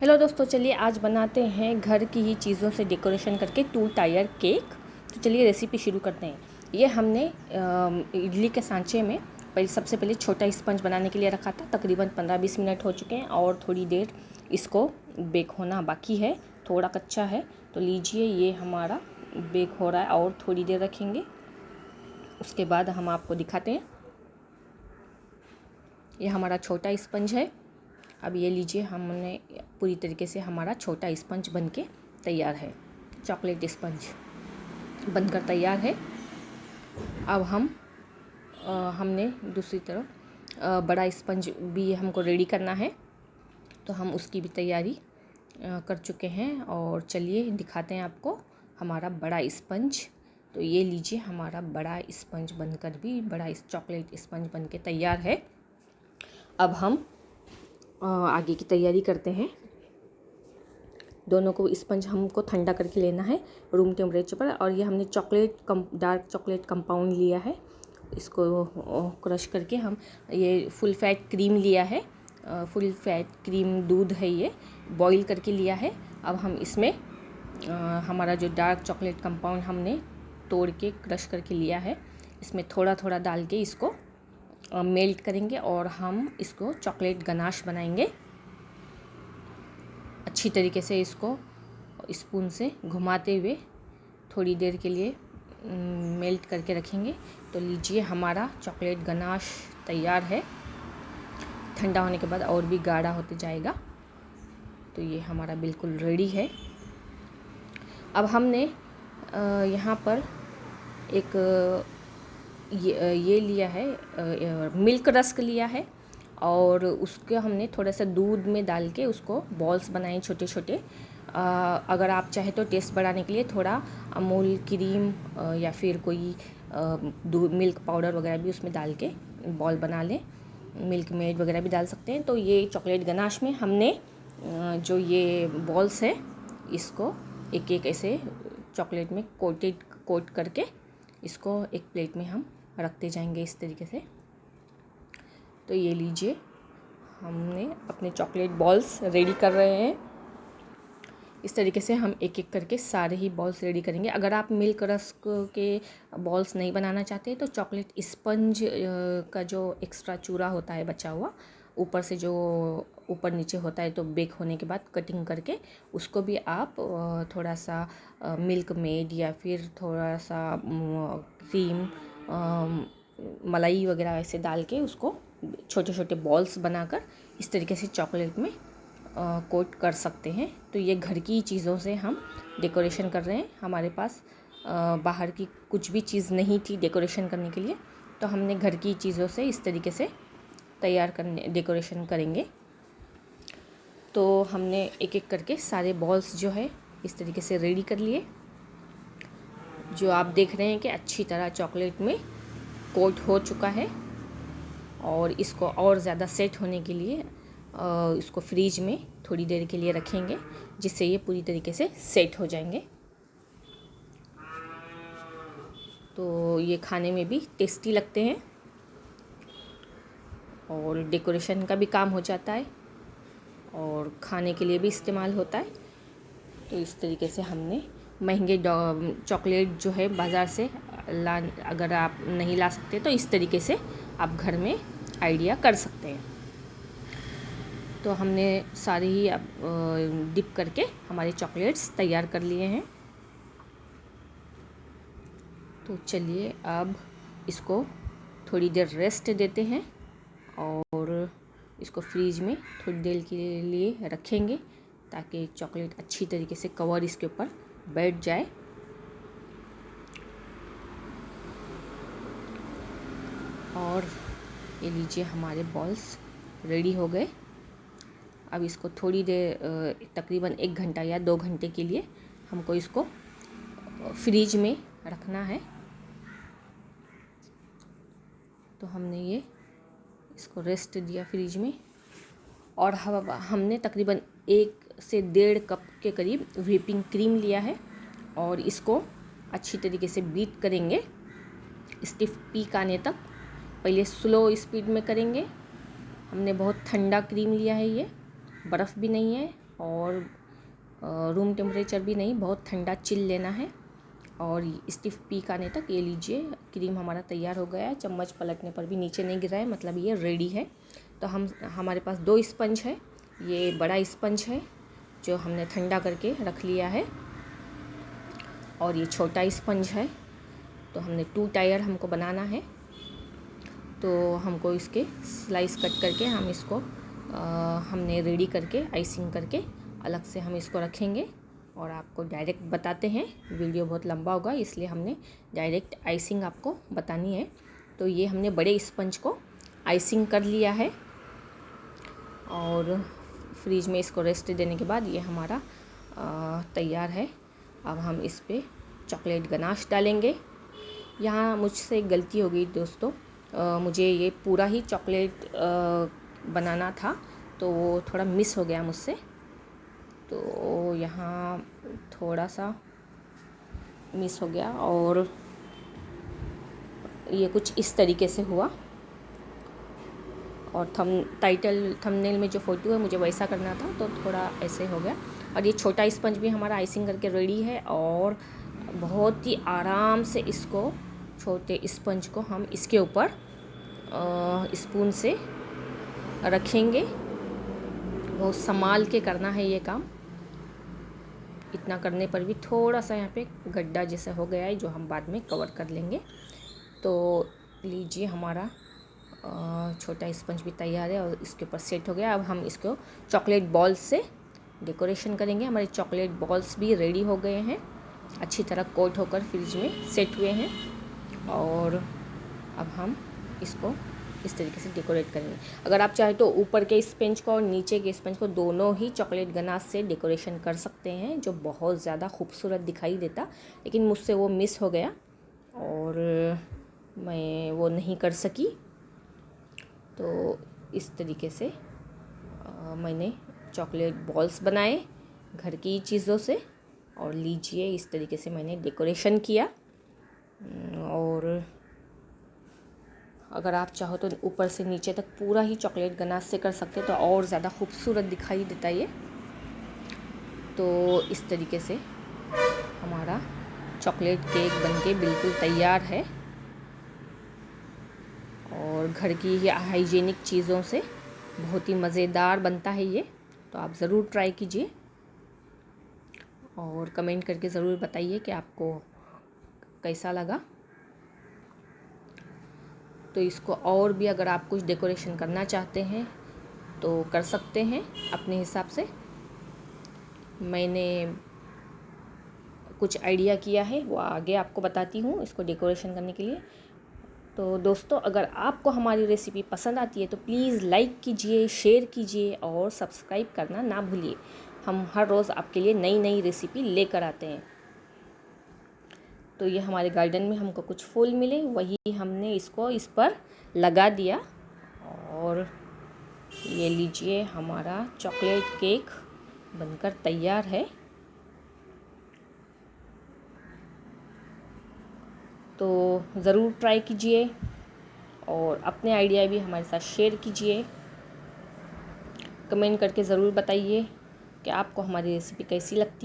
Hello दोस्तों, चलिए आज बनाते हैं घर की ही चीज़ों से डेकोरेशन करके 2 टायर केक। तो चलिए रेसिपी शुरू करते हैं। ये हमने इडली के सांचे में सबसे पहले छोटा स्पंज बनाने के लिए रखा था। तकरीबन 15-20 मिनट हो चुके हैं और थोड़ी देर इसको बेक होना बाकी है, थोड़ा कच्चा है। तो लीजिए, ये हमारा बेक हो रहा है और थोड़ी देर रखेंगे। उसके बाद हम आपको दिखाते हैं। ये हमारा छोटा स्पंज है। अब ये लीजिए, हमने पूरी तरीके से हमारा छोटा स्पंज बनके तैयार है। चॉकलेट स्पंज बनकर तैयार है। अब हमने दूसरी तरफ बड़ा स्पंज भी हमको रेडी करना है, तो हम उसकी भी तैयारी कर चुके हैं। और चलिए दिखाते हैं आपको हमारा बड़ा स्पंज। तो ये लीजिए, हमारा बड़ा स्पंज बनकर भी बड़ा चॉकलेट स्पंज बनके तैयार है। अब हम आगे की तैयारी करते हैं। दोनों को स्पंज हमको ठंडा करके लेना है रूम टेम्परेचर पर। और ये हमने डार्क चॉकलेट कंपाउंड लिया है। इसको क्रश करके हम ये फुल फैट क्रीम लिया है। फुल फैट क्रीम दूध है, ये बॉईल करके लिया है। अब हम इसमें हमारा जो डार्क चॉकलेट कंपाउंड हमने तोड़ के क्रश करके लिया है, इसमें थोड़ा थोड़ा डाल के इसको मेल्ट करेंगे और हम इसको चॉकलेट गनाश बनाएंगे। अच्छी तरीके से इसको स्पून से घुमाते हुए थोड़ी देर के लिए मेल्ट करके रखेंगे। तो लीजिए, हमारा चॉकलेट गनाश तैयार है। ठंडा होने के बाद और भी गाढ़ा होते जाएगा। तो ये हमारा बिल्कुल रेडी है। अब हमने यहाँ पर एक ये लिया है, मिल्क रस्क लिया है और उसके हमने थोड़ा सा दूध में डाल के उसको बॉल्स बनाए छोटे छोटे। अगर आप चाहे तो टेस्ट बढ़ाने के लिए थोड़ा अमूल क्रीम या फिर कोई दूध मिल्क पाउडर वगैरह भी उसमें डाल के बॉल बना लें। मिल्क मेड वगैरह भी डाल सकते हैं। तो ये चॉकलेट गनाश में हमने जो ये बॉल्स है, इसको एक एक ऐसे चॉकलेट में कोट करके इसको एक प्लेट में हम रखते जाएंगे इस तरीके से। तो ये लीजिए, हमने अपने चॉकलेट बॉल्स रेडी कर रहे हैं। इस तरीके से हम एक एक करके सारे ही बॉल्स रेडी करेंगे। अगर आप मिल्क रस्क के बॉल्स नहीं बनाना चाहते तो चॉकलेट स्पंज का जो एक्स्ट्रा चूरा होता है बचा हुआ, ऊपर से जो ऊपर नीचे होता है, तो बेक होने के बाद कटिंग करके उसको भी आप थोड़ा सा मिल्क मेड या फिर थोड़ा सा क्रीम मलाई वगैरह ऐसे डाल के उसको छोटे छोटे बॉल्स बनाकर इस तरीके से चॉकलेट में कोट कर सकते हैं। तो ये घर की चीज़ों से हम डेकोरेशन कर रहे हैं। हमारे पास बाहर की कुछ भी चीज़ नहीं थी डेकोरेशन करने के लिए, तो हमने घर की चीज़ों से इस तरीके से डेकोरेशन करेंगे। तो हमने एक एक करके सारे बॉल्स जो है इस तरीके से रेडी कर लिए, जो आप देख रहे हैं कि अच्छी तरह चॉकलेट में कोट हो चुका है। और इसको और ज़्यादा सेट होने के लिए इसको फ्रीज में थोड़ी देर के लिए रखेंगे, जिससे ये पूरी तरीके से सेट हो जाएंगे। तो ये खाने में भी टेस्टी लगते हैं और डेकोरेशन का भी काम हो जाता है और खाने के लिए भी इस्तेमाल होता है। तो इस तरीके से हमने महंगे चॉकलेट जो है बाज़ार से अगर आप नहीं ला सकते तो इस तरीके से आप घर में आइडिया कर सकते हैं। तो हमने सारे ही अब डिप करके हमारे चॉकलेट्स तैयार कर लिए हैं। तो चलिए अब इसको थोड़ी देर रेस्ट देते हैं और इसको फ्रीज में थोड़ी देर के लिए रखेंगे, ताकि चॉकलेट अच्छी तरीके से कवर इसके ऊपर बैठ जाए। और ये लीजिए, हमारे बॉल्स रेडी हो गए। अब इसको थोड़ी देर तकरीबन 1 घंटा या 2 घंटे के लिए हमको इसको फ्रीज में रखना है। तो हमने ये इसको रेस्ट दिया फ्रीज में और हमने तकरीबन 1 से 1.5 कप के करीब व्हिपिंग क्रीम लिया है और इसको अच्छी तरीके से बीट करेंगे स्टिफ पीक आने तक। पहले स्लो स्पीड में करेंगे। हमने बहुत ठंडा क्रीम लिया है, ये बर्फ़ भी नहीं है और रूम टेम्परेचर भी नहीं, बहुत ठंडा चिल लेना है। और स्टिफ पीक आने तक ये लीजिए, क्रीम हमारा तैयार हो गया है। चम्मच पलटने पर भी नीचे नहीं गिरा है, मतलब ये रेडी है। तो हमारे पास 2 स्पंज है। ये बड़ा स्पंज है जो हमने ठंडा करके रख लिया है, और ये छोटा स्पंज है। तो हमने 2 टायर हमको बनाना है। तो हमको इसके स्लाइस कट करके हम इसको हमने रेडी करके आइसिंग करके अलग से हम इसको रखेंगे, और आपको डायरेक्ट बताते हैं। वीडियो बहुत लंबा होगा, इसलिए हमने डायरेक्ट आइसिंग आपको बतानी है। तो ये हमने बड़े स्पंज को आइसिंग कर लिया है, और फ्रिज में इसको रेस्ट देने के बाद ये हमारा तैयार है। अब हम इस पर चॉकलेट गनाश डालेंगे। यहाँ मुझसे एक गलती हो गई दोस्तों, मुझे ये पूरा ही चॉकलेट बनाना था, तो वो थोड़ा मिस हो गया मुझसे। तो यहाँ थोड़ा सा मिस हो गया, और ये कुछ इस तरीके से हुआ। और थंबनेल में जो फ़ोटो है मुझे वैसा करना था, तो थोड़ा ऐसे हो गया। और ये छोटा स्पंज भी हमारा आइसिंग करके रेडी है, और बहुत ही आराम से इसको छोटे स्पंज को हम इसके ऊपर स्पून से रखेंगे। बहुत संभाल के करना है ये काम। इतना करने पर भी थोड़ा सा यहाँ पे गड्ढा जैसा हो गया है, जो हम बाद में कवर कर लेंगे। तो लीजिए, हमारा छोटा स्पंज भी तैयार है और इसके ऊपर सेट हो गया। अब हम इसको चॉकलेट बॉल्स से डेकोरेशन करेंगे। हमारे चॉकलेट बॉल्स भी रेडी हो गए हैं, अच्छी तरह कोट होकर फ्रिज में सेट हुए हैं। और अब हम इसको इस तरीके से डेकोरेट करेंगे। अगर आप चाहे तो ऊपर के स्पंज को और नीचे के स्पंज को दोनों ही चॉकलेट गनाश से डेकोरेशन कर सकते हैं, जो बहुत ज़्यादा खूबसूरत दिखाई देता। लेकिन मुझसे वो मिस हो गया और मैं वो नहीं कर सकी। तो इस तरीके से मैंने चॉकलेट बॉल्स बनाए घर की चीज़ों से, और लीजिए इस तरीके से मैंने डेकोरेशन किया। और अगर आप चाहो तो ऊपर से नीचे तक पूरा ही चॉकलेट गनाश से कर सकते, तो और ज़्यादा खूबसूरत दिखाई देता ये। तो इस तरीके से हमारा चॉकलेट केक बनके बिल्कुल तैयार है, और घर की ही हाइजीनिक चीज़ों से बहुत ही मज़ेदार बनता है ये। तो आप ज़रूर ट्राई कीजिए, और कमेंट करके ज़रूर बताइए कि आपको कैसा लगा। तो इसको और भी अगर आप कुछ डेकोरेशन करना चाहते हैं तो कर सकते हैं अपने हिसाब से। मैंने कुछ आइडिया किया है, वो आगे आपको बताती हूँ इसको डेकोरेशन करने के लिए। तो दोस्तों, अगर आपको हमारी रेसिपी पसंद आती है तो प्लीज़ लाइक कीजिए, शेयर कीजिए और सब्सक्राइब करना ना भूलिए। हम हर रोज़ आपके लिए नई नई रेसिपी लेकर आते हैं। तो ये हमारे गार्डन में हमको कुछ फूल मिले, वही हमने इसको इस पर लगा दिया। और ये लीजिए, हमारा चॉकलेट केक बनकर तैयार है। तो ज़रूर ट्राई कीजिए, और अपने आइडिया भी हमारे साथ शेयर कीजिए। कमेंट करके ज़रूर बताइए कि आपको हमारी रेसिपी कैसी लगती है।